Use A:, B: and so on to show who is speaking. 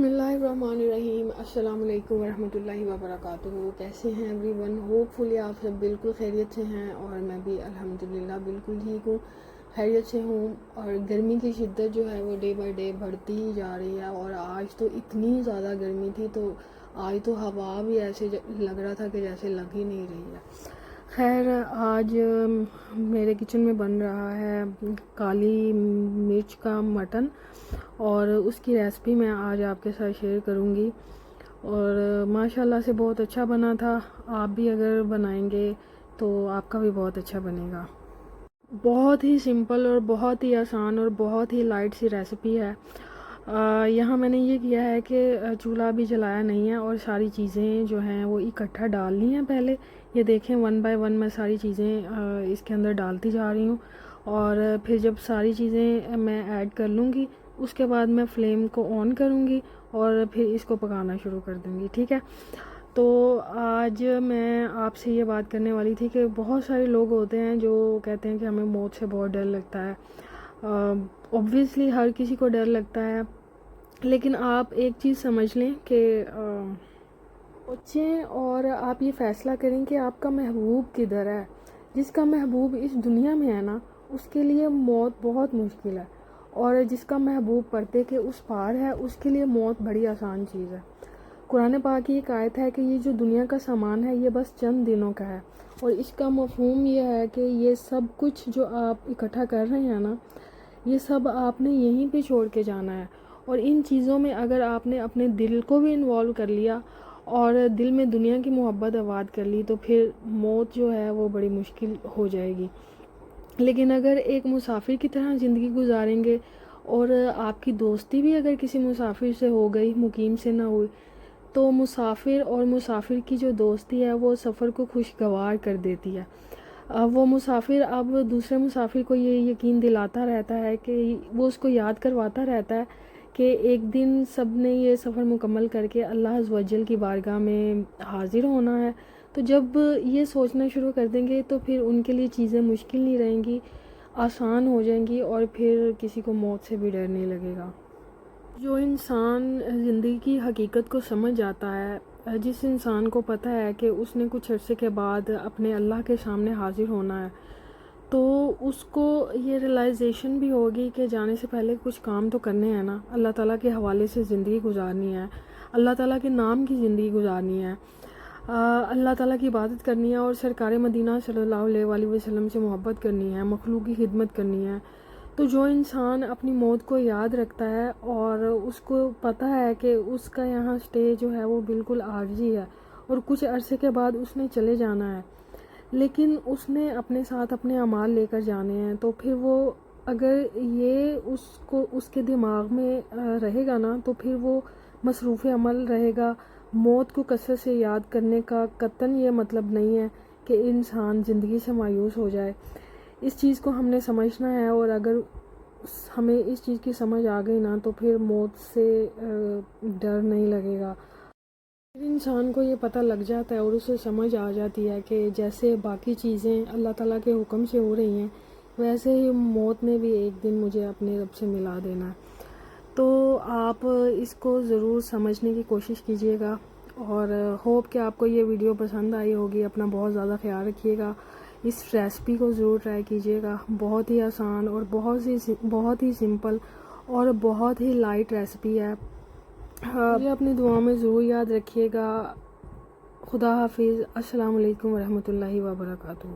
A: بسم اللہ الرحمن الرحیم۔ السلام علیکم ورحمۃ اللہ وبرکاتہ۔ کیسے ہیں ایوری ون؟ ہوپ فلی آپ سب بالکل خیریت سے ہیں، اور میں بھی الحمدللہ بالکل ٹھیک ہوں، خیریت سے ہوں۔ اور گرمی کی شدت جو ہے وہ ڈے بائی ڈے بڑھتی ہی جا رہی ہے، اور آج تو اتنی زیادہ گرمی تھی، تو آج تو ہوا بھی ایسے لگ رہا تھا کہ جیسے لگ ہی نہیں رہی ہے۔ خیر، آج میرے کچن میں بن رہا ہے کالی مرچ کا مٹن، اور اس کی ریسپی میں آج آپ کے ساتھ شیئر کروں گی، اور ماشاءاللہ سے بہت اچھا بنا تھا۔ آپ بھی اگر بنائیں گے تو آپ کا بھی بہت اچھا بنے گا۔ بہت ہی سمپل اور بہت ہی آسان اور بہت ہی لائٹ سی ریسپی ہے۔ یہاں میں نے یہ کیا ہے کہ چولہا بھی جلایا نہیں ہے، اور ساری چیزیں جو ہیں وہ اکٹھا ڈالنی ہیں پہلے۔ یہ دیکھیں 1 بائی 1 میں ساری چیزیں اس کے اندر ڈالتی جا رہی ہوں، اور پھر جب ساری چیزیں میں ایڈ کر لوں گی، اس کے بعد میں فلیم کو آن کروں گی اور پھر اس کو پکانا شروع کر دوں گی، ٹھیک ہے؟ تو آج میں آپ سے یہ بات کرنے والی تھی کہ بہت سارے لوگ ہوتے ہیں جو کہتے ہیں کہ ہمیں موت سے بہت ڈر لگتا ہے۔ اوبویسلی ہر کسی کو ڈر لگتا ہے، لیکن آپ ایک چیز سمجھ لیں کہ سوچیں اور آپ یہ فیصلہ کریں کہ آپ کا محبوب کدھر ہے۔ جس کا محبوب اس دنیا میں ہے نا، اس کے لیے موت بہت مشکل ہے، اور جس کا محبوب پردے کے اس پار ہے، اس کے لیے موت بڑی آسان چیز ہے۔ قرآن پاک کی ایک آیت ہے کہ یہ جو دنیا کا سامان ہے یہ بس چند دنوں کا ہے، اور اس کا مفہوم یہ ہے کہ یہ سب کچھ جو آپ اکٹھا کر رہے ہیں نا، یہ سب آپ نے یہیں پہ چھوڑ کے جانا ہے۔ اور ان چیزوں میں اگر آپ نے اپنے دل کو بھی انوالو کر لیا اور دل میں دنیا کی محبت آباد کر لی، تو پھر موت جو ہے وہ بڑی مشکل ہو جائے گی۔ لیکن اگر ایک مسافر کی طرح زندگی گزاریں گے، اور آپ کی دوستی بھی اگر کسی مسافر سے ہو گئی، مقیم سے نہ ہوئی، تو مسافر اور مسافر کی جو دوستی ہے وہ سفر کو خوشگوار کر دیتی ہے۔ وہ مسافر اب دوسرے مسافر کو یہ یقین دلاتا رہتا ہے کہ وہ اس کو یاد کرواتا رہتا ہے کہ ایک دن سب نے یہ سفر مکمل کر کے اللہ عز و جل کی بارگاہ میں حاضر ہونا ہے۔ تو جب یہ سوچنا شروع کر دیں گے تو پھر ان کے لیے چیزیں مشکل نہیں رہیں گی، آسان ہو جائیں گی، اور پھر کسی کو موت سے بھی ڈر نہیں لگے گا۔ جو انسان زندگی کی حقیقت کو سمجھ جاتا ہے، جس انسان کو پتہ ہے کہ اس نے کچھ عرصے کے بعد اپنے اللہ کے سامنے حاضر ہونا ہے، تو اس کو یہ ریلائزیشن بھی ہوگی کہ جانے سے پہلے کچھ کام تو کرنے ہیں نا، اللہ تعالیٰ کے حوالے سے زندگی گزارنی ہے، اللہ تعالیٰ کے نام کی زندگی گزارنی ہے، اللہ تعالیٰ کی عبادت کرنی ہے، اور سرکار مدینہ صلی اللہ علیہ وآلہ وسلم سے محبت کرنی ہے، مخلوق کی خدمت کرنی ہے۔ تو جو انسان اپنی موت کو یاد رکھتا ہے اور اس کو پتہ ہے کہ اس کا یہاں سٹے جو ہے وہ بالکل عارضی ہے، اور کچھ عرصے کے بعد اس نے چلے جانا ہے، لیکن اس نے اپنے ساتھ اپنے اعمال لے کر جانے ہیں، تو پھر وہ اگر یہ اس کے دماغ میں رہے گا نا، تو پھر وہ مصروف عمل رہے گا۔ موت کو کثرت سے یاد کرنے کا قطعاً یہ مطلب نہیں ہے کہ انسان زندگی سے مایوس ہو جائے۔ اس چیز کو ہم نے سمجھنا ہے، اور اگر ہمیں اس چیز کی سمجھ آ گئی نا، تو پھر موت سے ڈر نہیں لگے گا۔ پھر انسان کو یہ پتہ لگ جاتا ہے اور اسے سمجھ آ جاتی ہے کہ جیسے باقی چیزیں اللہ تعالیٰ کے حکم سے ہو رہی ہیں، ویسے ہی موت نے بھی ایک دن مجھے اپنے رب سے ملا دینا ہے۔ تو آپ اس کو ضرور سمجھنے کی کوشش کیجیے گا، اور ہوپ کہ آپ کو یہ ویڈیو پسند آئی ہوگی۔ اپنا بہت زیادہ خیال رکھیے گا، اس ریسپی کو ضرور ٹرائی کیجیے گا۔ بہت ہی آسان اور بہت ہی سمپل اور بہت ہی لائٹ ریسپی ہے۔ یہ اپنی دعاؤں میں ضرور یاد رکھیے گا۔ خدا حافظ۔ السلام علیکم ورحمۃ اللہ وبرکاتہ۔